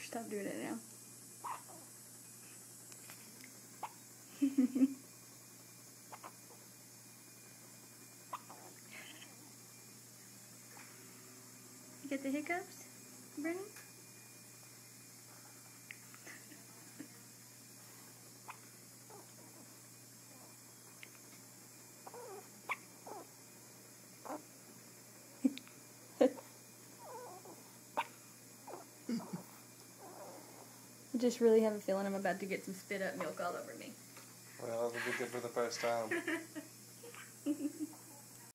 Stop doing it now. You get the hiccups, Brennan? I just really have a feeling I'm about to get some spit up milk all over me. Well, that'll be good for the first time.